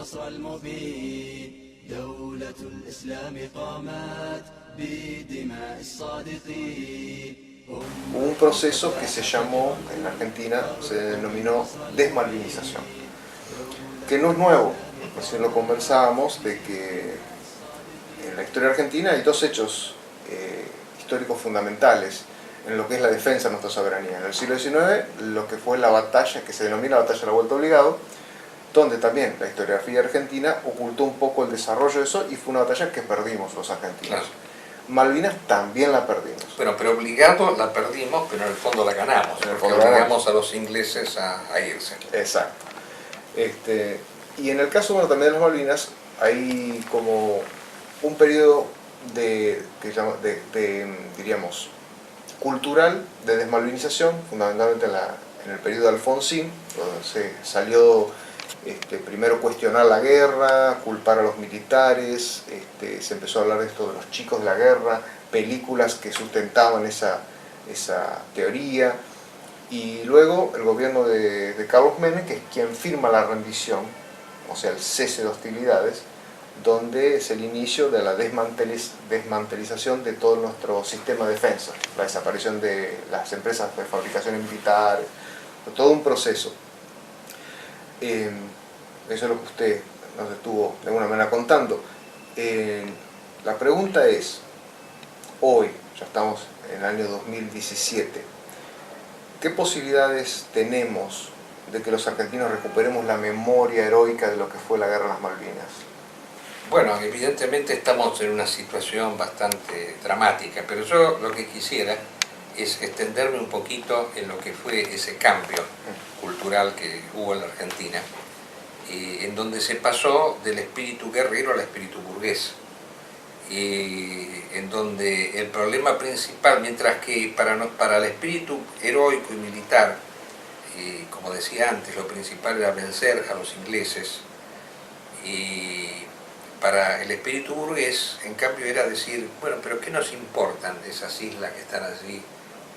النصر المبين دولة الإسلام قامت بدماء الصادقين. Hubo un proceso que se llamó, en Argentina, se denominó desmalvinización, que no es nuevo. Recién lo conversábamos de que en la historia argentina hay dos hechos históricos fundamentales en lo que es la defensa de nuestra soberanía. En el siglo XIX, lo que fue la batalla, que se denomina la batalla de la Vuelta Obligado, donde también la historiografía argentina ocultó un poco el desarrollo de eso y fue una batalla que perdimos los argentinos. Claro. Malvinas también la perdimos. Bueno, pero obligado la perdimos, pero en el fondo la ganamos, porque obligamos a los ingleses a irse. Exacto. Y en el caso, bueno, también de las Malvinas, hay como un periodo diríamos, cultural de desmalvinización, fundamentalmente en el periodo de Alfonsín, donde se salió primero cuestionar la guerra, culpar a los militares, se empezó a hablar de esto de los chicos de la guerra, películas que sustentaban esa teoría, y luego el gobierno de Carlos Menem, que es quien firma la rendición, o sea, el cese de hostilidades, donde es el inicio de la desmantelización de todo nuestro sistema de defensa, la desaparición de las empresas de fabricación militar, todo un proceso. Eso es lo que usted nos estuvo de alguna manera contando. La pregunta es, hoy, ya estamos en el año 2017, ¿qué posibilidades tenemos de que los argentinos recuperemos la memoria heroica de lo que fue la Guerra de las Malvinas? Bueno, evidentemente estamos en una situación bastante dramática, pero yo lo que quisiera es extenderme un poquito en lo que fue ese cambio cultural que hubo en la Argentina, en donde se pasó del espíritu guerrero al espíritu burgués, en donde el problema principal, mientras que para el espíritu heroico y militar, como decía antes, lo principal era vencer a los ingleses, y para el espíritu burgués, en cambio, era decir, bueno, pero ¿qué nos importan esas islas que están allí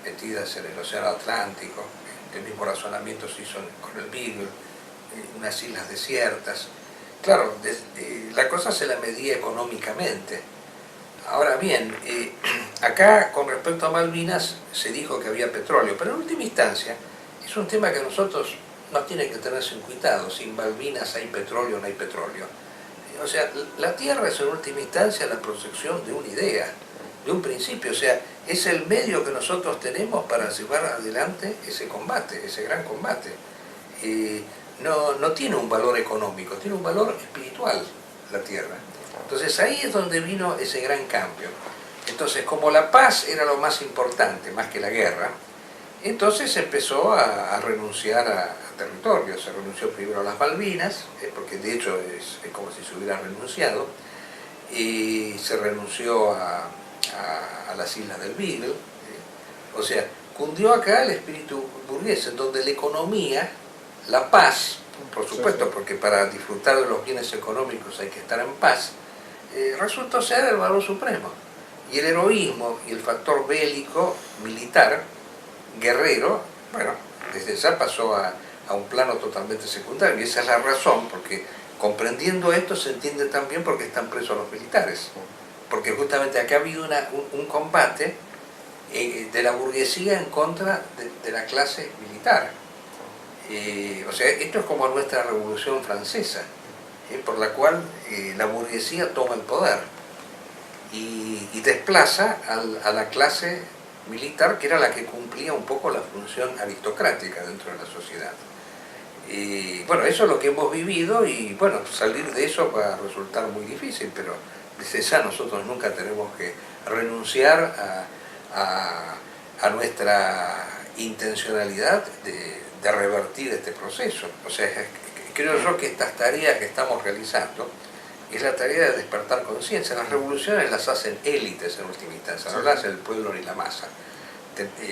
metidas en el océano Atlántico? El mismo razonamiento se hizo con el Beagle, unas islas desiertas. Claro, la cosa se la medía económicamente. Ahora bien, acá con respecto a Malvinas se dijo que había petróleo, pero en última instancia es un tema que a nosotros nos tiene que tenerse en cuidado. Si en Malvinas hay petróleo o no hay petróleo. O sea, la tierra es en última instancia la proyección de una idea, de un principio. O sea, es el medio que nosotros tenemos para llevar adelante ese combate, ese gran combate. No tiene un valor económico, tiene un valor espiritual la tierra. Entonces ahí es donde vino ese gran cambio. Entonces, como la paz era lo más importante, más que la guerra, entonces se empezó a renunciar a territorio. Se renunció primero a las Malvinas, porque de hecho es como si se hubiera renunciado, y se renunció a las islas del Beagle. O sea, cundió acá el espíritu burgués, en donde la economía, la paz, por supuesto, porque para disfrutar de los bienes económicos hay que estar en paz, resultó ser el valor supremo. Y el heroísmo y el factor bélico, militar, guerrero, bueno, desde ya pasó a un plano totalmente secundario, y esa es la razón, porque comprendiendo esto se entiende también por qué están presos los militares, porque justamente acá ha habido un combate de la burguesía en contra de la clase militar. O sea, esto es como nuestra Revolución Francesa, por la cual la burguesía toma el poder y desplaza a la clase militar, que era la que cumplía un poco la función aristocrática dentro de la sociedad. Bueno, eso es lo que hemos vivido, y bueno, salir de eso va a resultar muy difícil, pero desde ya nosotros nunca tenemos que renunciar a nuestra intencionalidad de revertir este proceso. O sea, creo yo que estas tareas que estamos realizando es la tarea de despertar conciencia. Las revoluciones las hacen élites en última instancia, no las hace el pueblo ni la masa.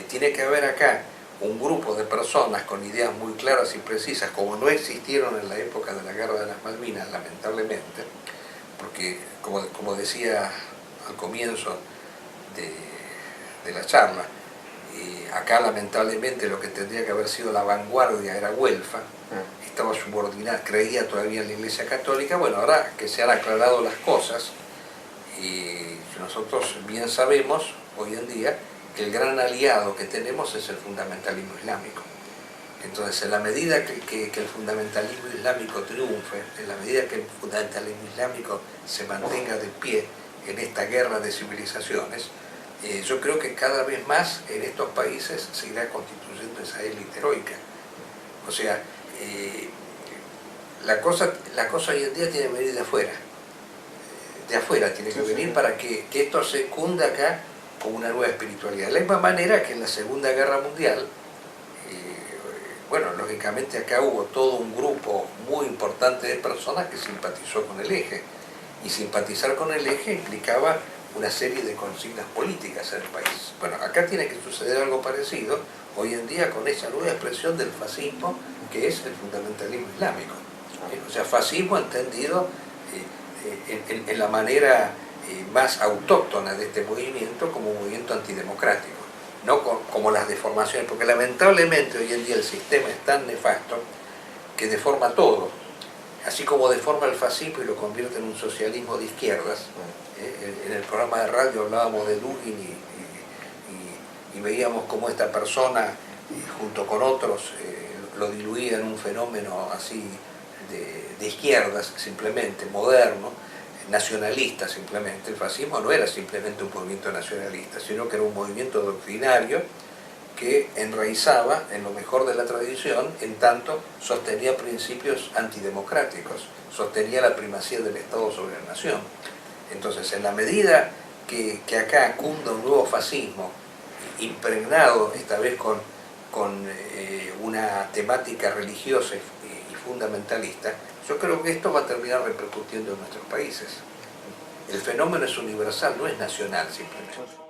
Tiene que haber acá un grupo de personas con ideas muy claras y precisas, como no existieron en la época de la Guerra de las Malvinas, lamentablemente, porque, como decía al comienzo de la charla, Acá lamentablemente lo que tendría que haber sido la vanguardia era Güelfa, estaba subordinada, creía todavía en la Iglesia Católica. Bueno, ahora que se han aclarado las cosas, y nosotros bien sabemos hoy en día que el gran aliado que tenemos es el fundamentalismo islámico. Entonces, en la medida que el fundamentalismo islámico triunfe, en la medida que el fundamentalismo islámico se mantenga de pie en esta guerra de civilizaciones, yo creo que cada vez más en estos países se irá constituyendo esa élite heroica. O sea, la cosa hoy en día tiene que venir de afuera. De afuera tiene que venir para que esto se cunda acá con una nueva espiritualidad. De la misma manera que en la Segunda Guerra Mundial, bueno, lógicamente acá hubo todo un grupo muy importante de personas que simpatizó con el eje. Y simpatizar con el eje implicaba una serie de consignas políticas en el país. Bueno, acá tiene que suceder algo parecido hoy en día con esa nueva expresión del fascismo que es el fundamentalismo islámico. O sea, fascismo entendido en la manera más autóctona de este movimiento como un movimiento antidemocrático, no como las deformaciones, porque lamentablemente hoy en día el sistema es tan nefasto que deforma todo, así como deforma el fascismo y lo convierte en un socialismo de izquierdas. En el programa de radio hablábamos de Dugin y veíamos cómo esta persona, junto con otros, lo diluía en un fenómeno así de izquierdas, simplemente, moderno, nacionalista simplemente. El fascismo no era simplemente un movimiento nacionalista, sino que era un movimiento doctrinario que enraizaba en lo mejor de la tradición, en tanto sostenía principios antidemocráticos, sostenía la primacía del Estado sobre la nación. Entonces, en la medida que acá cunda un nuevo fascismo, impregnado esta vez con una temática religiosa y fundamentalista, yo creo que esto va a terminar repercutiendo en nuestros países. El fenómeno es universal, no es nacional simplemente.